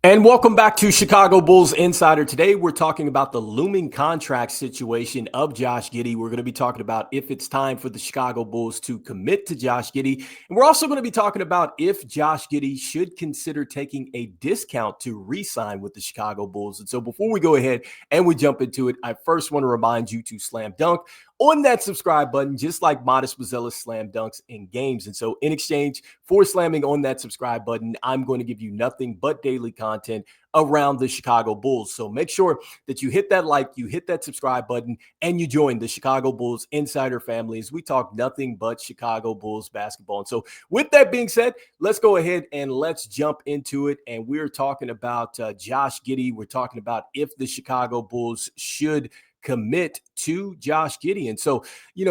And welcome back to Chicago Bulls Insider. Today, we're talking about the looming contract situation of Josh Giddey. We're going to be talking about if it's time for the Chicago Bulls to commit to Josh Giddey. And we're also going to be talking about if Josh Giddey should consider taking a discount to re-sign with the Chicago Bulls. And so before we go ahead and we jump into it, I first want to remind you to slam dunk on that subscribe button, just like Modest Mazella's slam dunks in games. And so in exchange for slamming on that subscribe button, I'm going to give you nothing but daily content around the Chicago Bulls. So make sure that you hit that like, you hit that subscribe button, and you join the Chicago Bulls Insider family as we talk nothing but Chicago Bulls basketball. And so with that being said, let's go ahead and let's jump into it. And we're talking about Josh Giddey. We're talking about if the Chicago Bulls should commit to Josh Giddey. And so,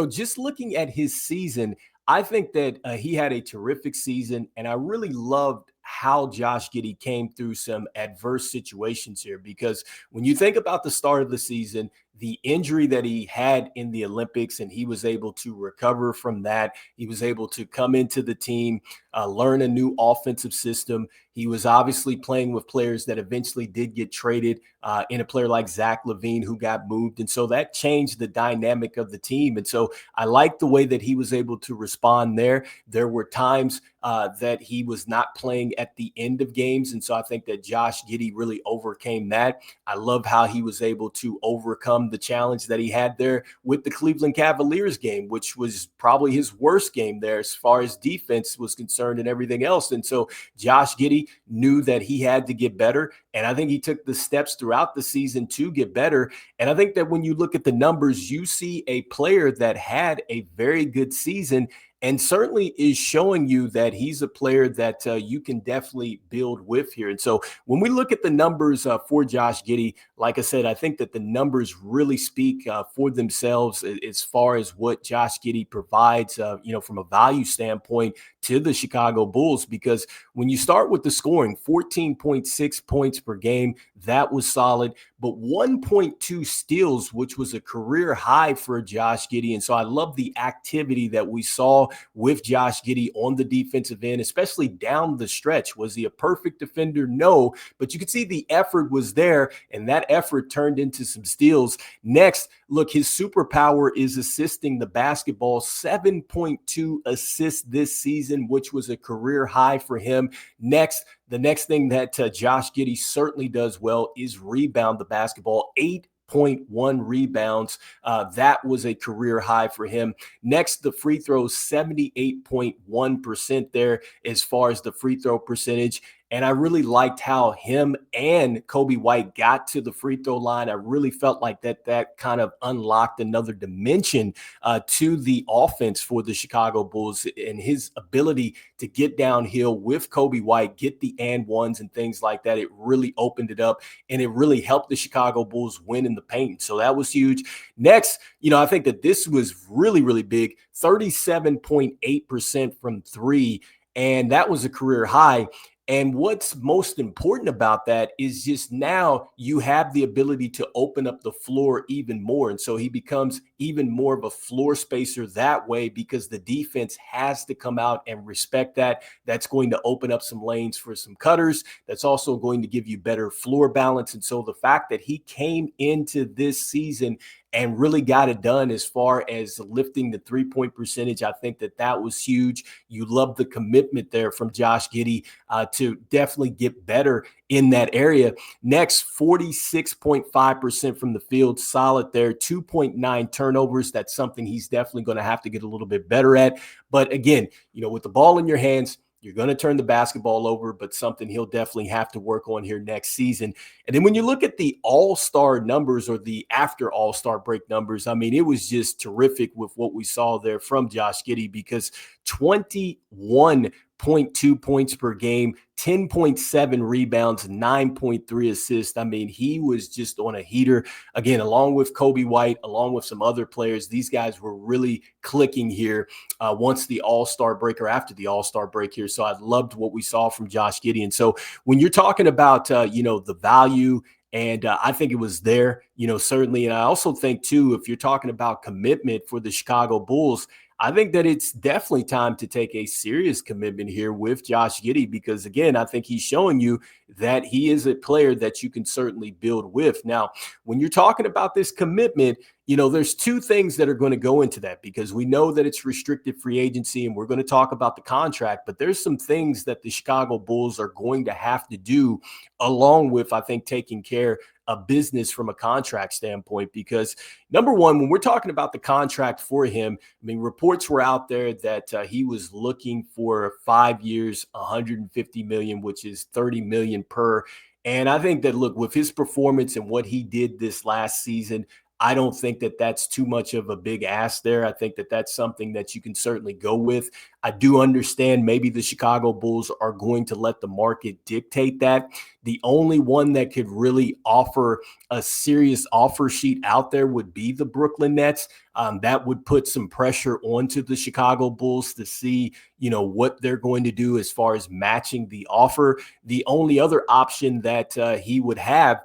just looking at his season, I think that he had a terrific season, and I really loved how Josh Giddey came through some adverse situations here, because when you think about the start of the season, the injury that he had in the Olympics, and he was able to recover from that. He was able to come into the team, learn a new offensive system. He was obviously playing with players that eventually did get traded, in a player like Zach LaVine who got moved. And so that changed the dynamic of the team. And so I like the way that he was able to respond there. There were times that he was not playing at the end of games. And so I think that Josh Giddey really overcame that. I love how he was able to overcome the challenge that he had there with the Cleveland Cavaliers game, which was probably his worst game there as far as defense was concerned and everything else. And so Josh Giddey knew that he had to get better. And I think he took the steps throughout the season to get better. And I think that when you look at the numbers, you see a player that had a very good season and certainly is showing you that he's a player that you can definitely build with here. And so when we look at the numbers for Josh Giddey, like I said, I think that the numbers really speak for themselves as far as what Josh Giddey provides, from a value standpoint to the Chicago Bulls, because when you start with the scoring, 14.6 points per game, that was solid, but 1.2 steals, which was a career high for Josh Giddey. And so I love the activity that we saw with Josh Giddey on the defensive end, especially down the stretch. Was he a perfect defender? No, but you could see the effort was there, and that effort turned into some steals. Next, look, his superpower is assisting the basketball, 7.2 assists this season, which was a career high for him. Next, the next thing that Josh Giddey certainly does well is rebound the basketball, 8.1 rebounds. That was a career high for him. Next, the free throws, 78.1% there as far as the free throw percentage. And I really liked how him and Coby White got to the free throw line. I really felt like that kind of unlocked another dimension to the offense for the Chicago Bulls, and his ability to get downhill with Coby White, get the and ones and things like that. It really opened it up, and it really helped the Chicago Bulls win in the paint. So that was huge. Next, I think that this was really, really big, 37.8% from three, and that was a career high. And what's most important about that is just now you have the ability to open up the floor even more. And so he becomes even more of a floor spacer that way, because the defense has to come out and respect that. That's going to open up some lanes for some cutters. That's also going to give you better floor balance. And so the fact that he came into this season and really got it done as far as lifting the three-point percentage, I think that was huge. You love the commitment there from Josh Giddey to definitely get better in that area. Next, 46.5% from the field, solid there, 2.9 turnovers. That's something he's definitely going to have to get a little bit better at. But again, with the ball in your hands, you're going to turn the basketball over, but something he'll definitely have to work on here next season. And then when you look at the all-star numbers, or the after all-star break numbers, I mean, it was just terrific with what we saw there from Josh Giddey, because 21.2 points per game, 10.7 rebounds, 9.3 assists. I mean, he was just on a heater. Again, along with Coby White, along with some other players, these guys were really clicking here once the All-Star break, or after the All-Star break here. So I loved what we saw from Josh Giddey. And so when you're talking about, the value, and I think it was there, certainly. And I also think, too, if you're talking about commitment for the Chicago Bulls, I think that it's definitely time to take a serious commitment here with Josh Giddey because, again, I think he's showing you that he is a player that you can certainly build with. Now, when you're talking about this commitment, there's two things that are going to go into that because we know that it's restricted free agency and we're going to talk about the contract, but there's some things that the Chicago Bulls are going to have to do along with, I think, taking care of business from a contract standpoint. Because number one, when we're talking about the contract for him, I mean, reports were out there that he was looking for 5 years, 150 million, which is 30 million per. And I think that, look, with his performance and what he did this last season, I don't think that that's too much of a big ask there. I think that that's something that you can certainly go with. I do understand maybe the Chicago Bulls are going to let the market dictate that. The only one that could really offer a serious offer sheet out there would be the Brooklyn Nets. That would put some pressure onto the Chicago Bulls to see, what they're going to do as far as matching the offer. The only other option that he would have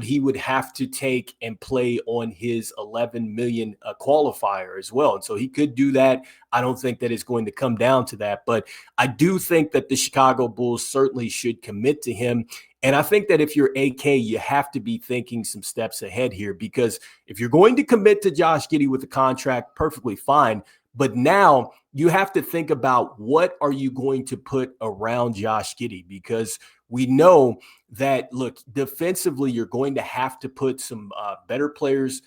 he would have to take and play on his 11 million qualifier as well. And so he could do that. I don't think that it's going to come down to that, but I do think that the Chicago Bulls certainly should commit to him. And I think that if you're AK, you have to be thinking some steps ahead here, because if you're going to commit to Josh Giddey with a contract, perfectly fine. But now you have to think about what are you going to put around Josh Giddey, because we know that, look, defensively, you're going to have to put some better players,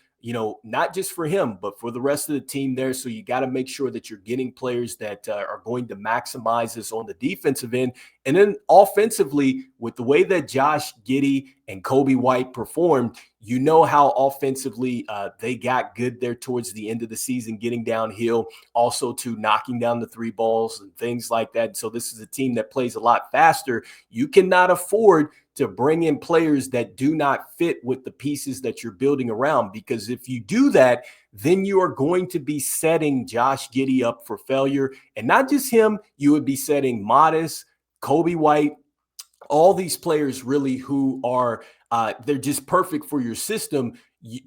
not just for him, but for the rest of the team there. So you got to make sure that you're getting players that are going to maximize this on the defensive end. And then offensively, with the way that Josh Giddey and Coby White performed, how offensively they got good there towards the end of the season, getting downhill, also to knocking down the three balls and things like that. So this is a team that plays a lot faster. You cannot afford to bring in players that do not fit with the pieces that you're building around, because if you do that, then you are going to be setting Josh Giddey up for failure. And not just him, you would be setting Modest, Coby White, all these players really who are they're just perfect for your system.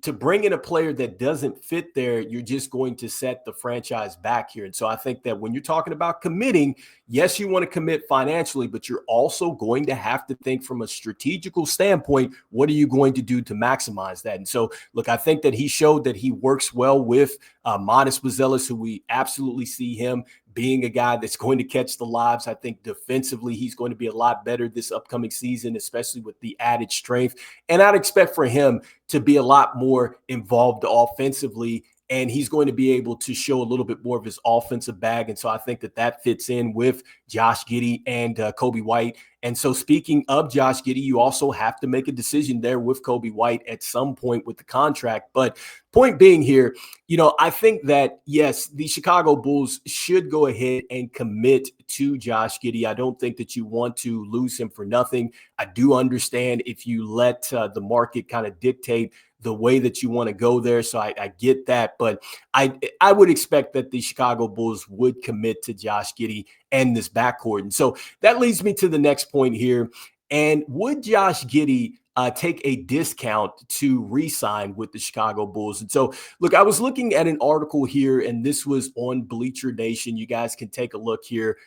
To bring in a player that doesn't fit there, you're just going to set the franchise back here. And so I think that when you're talking about committing, yes, you want to commit financially, but you're also going to have to think from a strategical standpoint, what are you going to do to maximize that? And so, look, I think that he showed that he works well with Modest Buzelis, who we absolutely see him being a guy that's going to catch the lobs. I think defensively, he's going to be a lot better this upcoming season, especially with the added strength. And I'd expect for him to be a lot more involved offensively, and he's going to be able to show a little bit more of his offensive bag. And so I think that fits in with Josh Giddey and Coby White. And so speaking of Josh Giddey, you also have to make a decision there with Coby White at some point with the contract. But point being here, I think that, yes, the Chicago Bulls should go ahead and commit to Josh Giddey. I don't think that you want to lose him for nothing. I do understand if you let the market kind of dictate the way that you want to go there. So I get that. But I would expect that the Chicago Bulls would commit to Josh Giddey and this backcourt. And so that leads me to the next point here. And would Josh Giddey take a discount to re-sign with the Chicago Bulls? And so, look, I was looking at an article here, and this was on Bleacher Nation. You guys can take a look here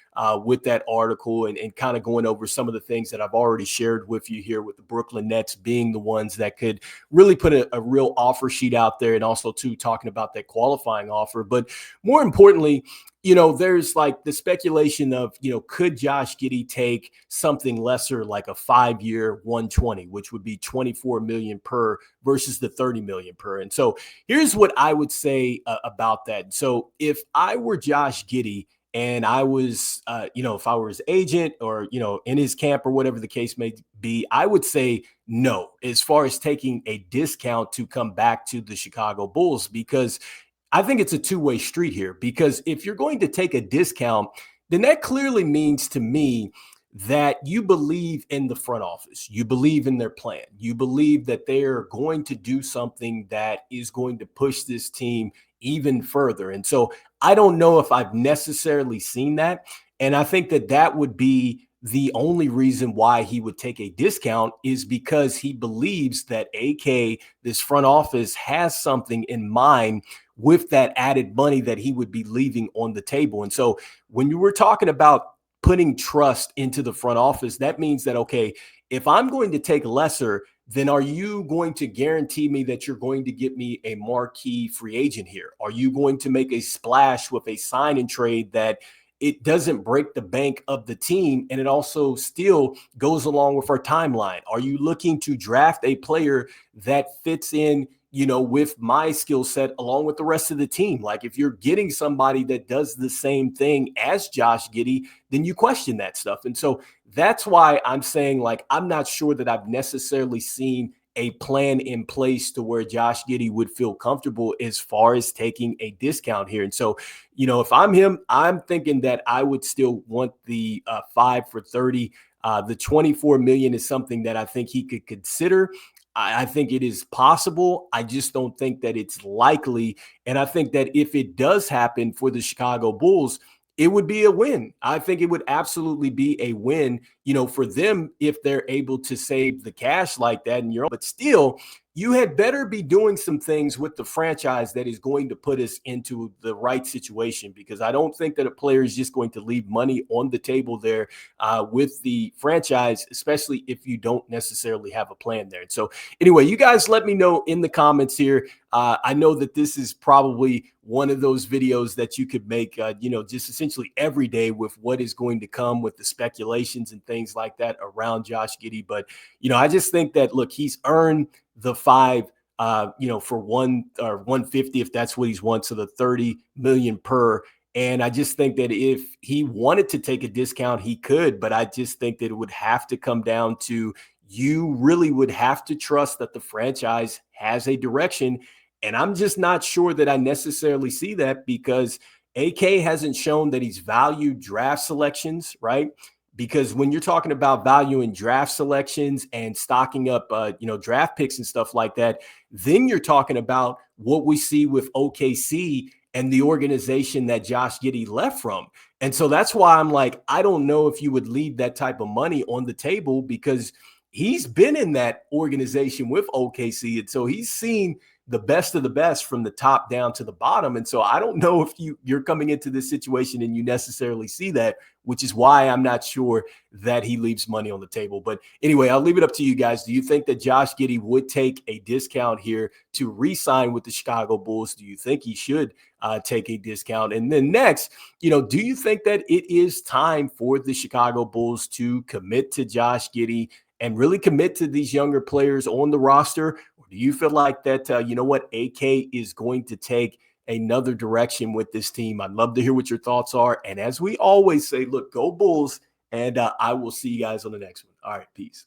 with that article and kind of going over some of the things that I've already shared with you here, with the Brooklyn Nets being the ones that could really put a real offer sheet out there, and also, too, talking about that qualifying offer. But more importantly, there's like the speculation of, could Josh Giddey take something lesser like a 5-year 120, which would be 24 million per versus the 30 million per. And so here's what I would say about that. So if I were Josh Giddey and I was, if I were his agent or, in his camp or whatever the case may be, I would say no, as far as taking a discount to come back to the Chicago Bulls, because I think it's a two-way street here. Because if you're going to take a discount, then that clearly means to me that you believe in the front office. You believe in their plan. You believe that they are going to do something that is going to push this team even further. And so I don't know if I've necessarily seen that. And I think that would be the only reason why he would take a discount is because he believes that AK, this front office, has something in mind with that added money that he would be leaving on the table. And so when you were talking about putting trust into the front office, that means that, okay, if I'm going to take lesser, then are you going to guarantee me that you're going to get me a marquee free agent here? Are you going to make a splash with a sign and trade that it doesn't break the bank of the team and it also still goes along with our timeline? Are you looking to draft a player that fits in, with my skill set along with the rest of the team? Like, if you're getting somebody that does the same thing as Josh Giddey, then you question that stuff. And so that's why I'm saying, like, I'm not sure that I've necessarily seen a plan in place to where Josh Giddey would feel comfortable as far as taking a discount here. And so, if I'm him, I'm thinking that I would still want the 5 for 30. The 24 million is something that I think he could consider. I think it is possible. I just don't think that it's likely. And I think that if it does happen for the Chicago Bulls, it would be a win. I think it would absolutely be a win, for them if they're able to save the cash like that. But still, you had better be doing some things with the franchise that is going to put us into the right situation, because I don't think that a player is just going to leave money on the table there with the franchise, especially if you don't necessarily have a plan there. And so anyway, you guys let me know in the comments here. I know that this is probably one of those videos that you could make, just essentially every day with what is going to come with the speculations and things like that around Josh Giddey. But, I just think that, look, he's earned the 5, for 150, if that's what he's won. So the 30 million per. And I just think that if he wanted to take a discount, he could, but I just think that it would have to come down to, you really would have to trust that the franchise has a direction. And I'm just not sure that I necessarily see that, because AK hasn't shown that he's valued draft selections, right? Because when you're talking about valuing draft selections and stocking up, draft picks and stuff like that, then you're talking about what we see with OKC and the organization that Josh Giddey left from. And so that's why I'm like, I don't know if you would leave that type of money on the table, because he's been in that organization with OKC. And so he's seen the best of the best from the top down to the bottom. And so I don't know if you're coming into this situation and you necessarily see that, which is why I'm not sure that he leaves money on the table. But anyway, I'll leave it up to you guys. Do you think that Josh Giddey would take a discount here to re-sign with the Chicago Bulls? Do you think he should take a discount? And then next, do you think that it is time for the Chicago Bulls to commit to Josh Giddey and really commit to these younger players on the roster? Or do you feel like that, AK is going to take another direction with this team? I'd love to hear what your thoughts are. And as we always say, look, go Bulls, and I will see you guys on the next one. All right, peace.